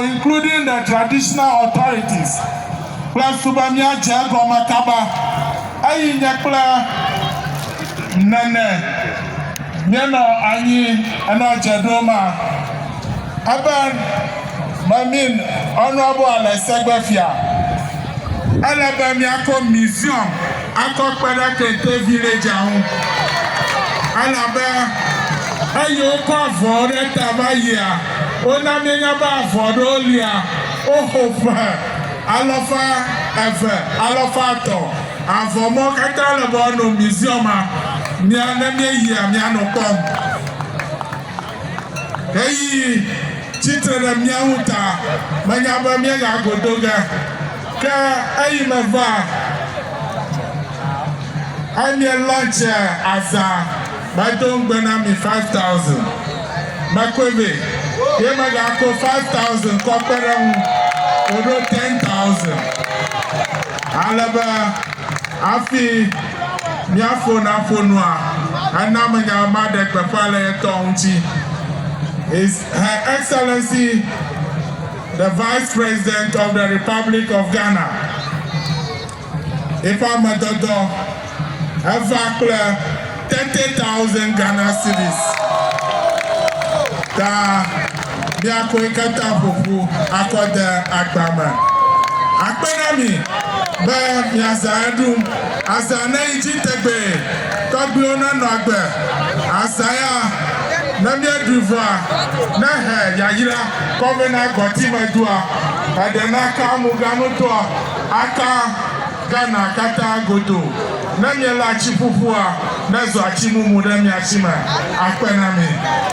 including the traditional authorities, plus Subamia Jago Makaba, Ayi Nyakla Nene, Neno Anyi, Ano Jadoma, Aban Mamin, Honorable Alesegbefia, Alabamiako Museum, Akokpada Kente Village, Alaba, Ayo Pavore Tabaya, Onamenya Bavodolia, Ohofa, Alofa, Alofato, Avomo Catalabono Museum, Mianamia, Mianokom. Hey, Chitra Miauta, Manyaba Miaga Godoga, Ka Aimava. I'm your luncher as but don't burn me 5,000. Makwebe, Yamagako 5,000, Copperam, Odo 10,000. Alaba, Afi, Miafo Nafonua, and Namanga Mother Papale Tonchi is Her Excellency, the Vice President of the Republic of Ghana. If I'm a dodo, Evakle 30,000 Ghana cedis. Ta biako ikata fufu akode agbama. Akpenami be miasadu asana ijitegbe tobiona no agbe asaya na mieduvwa na he yayira kovena gotimedua adenaka mugamuto aka Ghana kata godo na miela chifufua na zo achimumu na miachima akpenami.